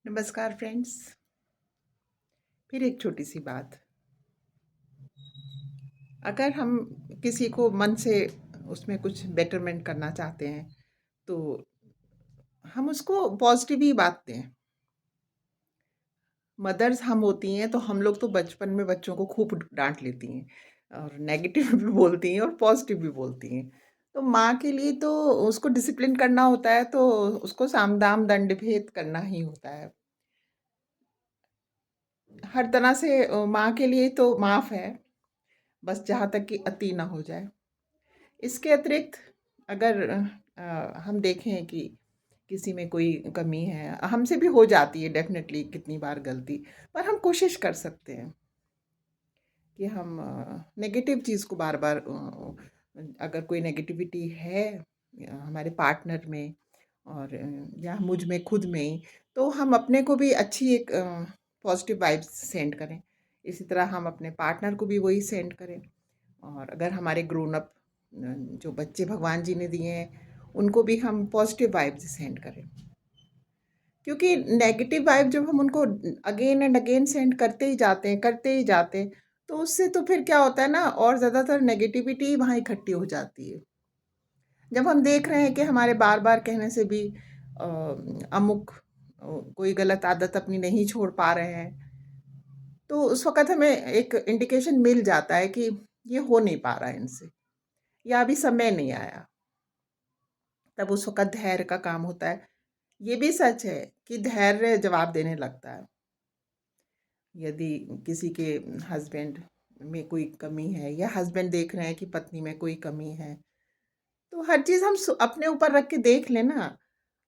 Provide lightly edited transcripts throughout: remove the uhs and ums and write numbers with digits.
नमस्कार फ्रेंड्स। फिर एक छोटी सी बात। अगर हम किसी को मन से उसमें कुछ बेटरमेंट करना चाहते हैं तो हम उसको पॉजिटिव ही बात दें। मदर्स हम होती हैं तो हम लोग तो बचपन में बच्चों को खूब डांट लेती हैं और नेगेटिव भी बोलती हैं और पॉजिटिव भी बोलती हैं। तो माँ के लिए तो उसको डिसिप्लिन करना होता है, तो उसको साम दाम दंड भेद करना ही होता है। हर तरह से माँ के लिए तो माफ़ है, बस जहाँ तक कि अति ना हो जाए। इसके अतिरिक्त अगर हम देखें कि किसी में कोई कमी है, हमसे भी हो जाती है डेफ़िनेटली कितनी बार गलती, पर हम कोशिश कर सकते हैं कि हम नेगेटिव चीज़ को बार-बार अगर कोई नेगेटिविटी है हमारे पार्टनर में और या मुझ में खुद में ही, तो हम अपने को भी अच्छी एक पॉज़िटिव वाइब्स सेंड करें। इसी तरह हम अपने पार्टनर को भी वही सेंड करें। और अगर हमारे ग्रोन अप जो बच्चे भगवान जी ने दिए हैं, उनको भी हम पॉजिटिव वाइब्स सेंड करें। क्योंकि नेगेटिव वाइब जब हम उनको अगेन एंड अगेन सेंड करते ही जाते हैं, तो उससे तो फिर क्या होता है ना, और ज़्यादातर नेगेटिविटी वहाँ इकट्ठी हो जाती है। जब हम देख रहे हैं कि हमारे बार-बार कहने से भी अमुक कोई गलत आदत अपनी नहीं छोड़ पा रहे हैं, तो उस वक़्त हमें एक इंडिकेशन मिल जाता है कि ये हो नहीं पा रहा है इनसे, या अभी समय नहीं आया। तब उस वक़्त धैर्य का काम होता है। ये भी सच है कि धैर्य जवाब देने लगता है। यदि किसी के हस्बैंड में कोई कमी है या हस्बैंड देख रहे हैं कि पत्नी में कोई कमी है, तो हर चीज़ हम अपने ऊपर रख के देख लें ना।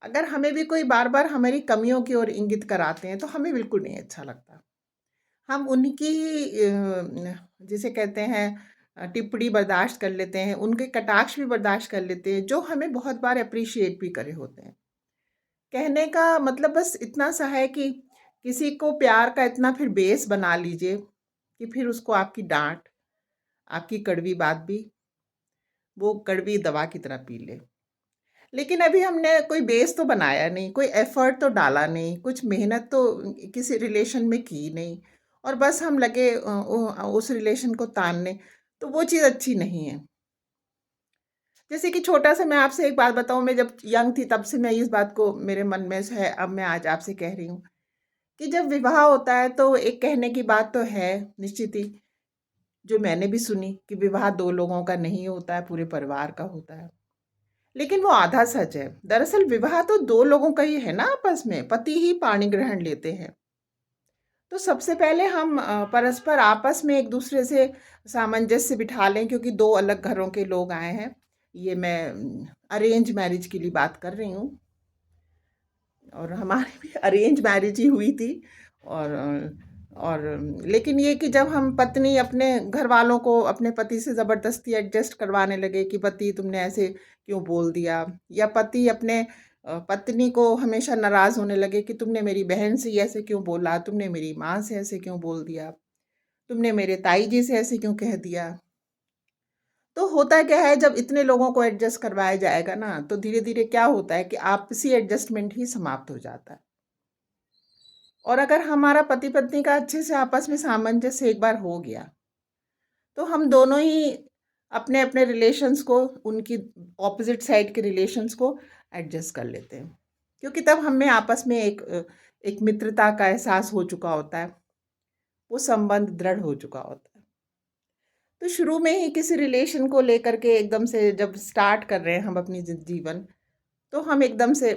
अगर हमें भी कोई बार-बार हमारी कमियों की ओर इंगित कराते हैं, तो हमें बिल्कुल नहीं अच्छा लगता। हम उनकी जिसे कहते हैं टिप्पणी बर्दाश्त कर लेते हैं, उनके कटाक्ष भी बर्दाश्त कर लेते हैं, जो हमें बहुत बार एप्रिशिएट भी करे होते हैं। कहने का मतलब बस इतना सा है कि किसी को प्यार का इतना फिर बेस बना लीजिए कि फिर उसको आपकी डाँट, आपकी कड़वी बात भी वो कड़वी दवा की तरह पी ले। लेकिन अभी हमने कोई बेस तो बनाया नहीं, कोई एफ़र्ट तो डाला नहीं, कुछ मेहनत तो किसी रिलेशन में की नहीं, और बस हम लगे उस रिलेशन को तानने, तो वो चीज़ अच्छी नहीं है। जैसे कि छोटा-सा मैं आपसे एक बात बताऊँ, मैं जब यंग थी तब से मैं इस बात को मेरे मन में है, अब मैं आज आपसे कह रही हूँ कि जब विवाह होता है तो एक कहने की बात तो है निश्चित ही, जो मैंने भी सुनी कि विवाह 2 लोगों का नहीं होता है, पूरे परिवार का होता है। लेकिन वो आधा सच है। दरअसल विवाह तो 2 लोगों का ही है ना आपस में, पति ही पाणी ग्रहण लेते हैं। तो सबसे पहले हम परस्पर आपस में एक-दूसरे से सामंजस्य बिठा लें, क्योंकि 2 अलग घरों के लोग आए हैं। ये मैं अरेंज मैरिज की लिए बात कर रही हूँ। और हमारी भी अरेंज मैरिज ही हुई थी। और लेकिन ये कि जब हम पत्नी अपने घरवालों को अपने पति से ज़बरदस्ती एडजस्ट करवाने लगे कि पति तुमने ऐसे क्यों बोल दिया, या पति अपने पत्नी को हमेशा नाराज़ होने लगे कि तुमने मेरी बहन से ही ऐसे क्यों बोला, तुमने मेरी माँ से ऐसे क्यों बोल दिया, तुमने मेरे ताई जी से ऐसे क्यों कह दिया। तो होता क्या है, जब इतने लोगों को एडजस्ट करवाया जाएगा ना, तो धीरे-धीरे क्या होता है कि आपसी एडजस्टमेंट ही समाप्त हो जाता है। और अगर हमारा पति-पत्नी का अच्छे से आपस में सामंजस्य एक बार हो गया, तो हम दोनों ही अपने-अपने रिलेशंस को, उनकी ऑपोज़िट साइड के रिलेशंस को एडजस्ट कर लेते हैं। क्योंकि तब हमें आपस में एक मित्रता का एहसास हो चुका होता है, वो संबंध दृढ़ हो चुका होता है। तो शुरू में ही किसी रिलेशन को लेकर के एकदम से जब स्टार्ट कर रहे हैं हम अपनी जीवन, तो हम एकदम से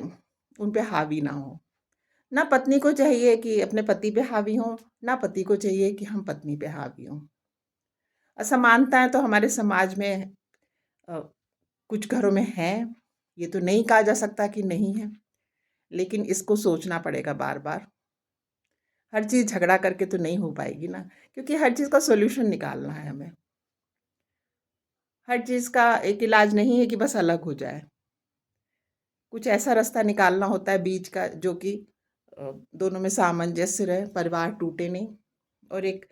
उन पे हावी ना हों। ना पत्नी को चाहिए कि अपने पति पे हावी हों, ना पति को चाहिए कि हम पत्नी पे हावी हों। असमानताएँ तो हमारे समाज में अ, कुछ घरों में हैं, ये तो नहीं कहा जा सकता कि नहीं है, लेकिन इसको सोचना पड़ेगा बार-बार। हर चीज़ झगड़ा करके तो नहीं हो पाएगी ना, क्योंकि हर चीज़ का सॉल्यूशन निकालना है हमें। हर चीज़ का एक इलाज नहीं है कि बस अलग हो जाए। कुछ ऐसा रास्ता निकालना होता है बीच का, जो कि दोनों में सामंजस्य रहे, परिवार टूटे नहीं, और एक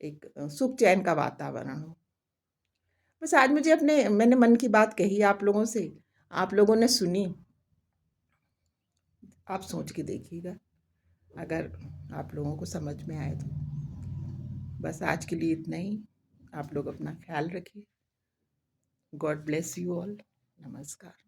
एक सुख चैन का वातावरण हो। बस आज मैंने मन की बात कही आप लोगों से, आप लोगों ने सुनी, आप सोच के देखिएगा। अगर आप लोगों को समझ में आए तो। बस आज के लिए इतना ही। आप लोग अपना ख्याल रखिए। God bless you all. नमस्कार।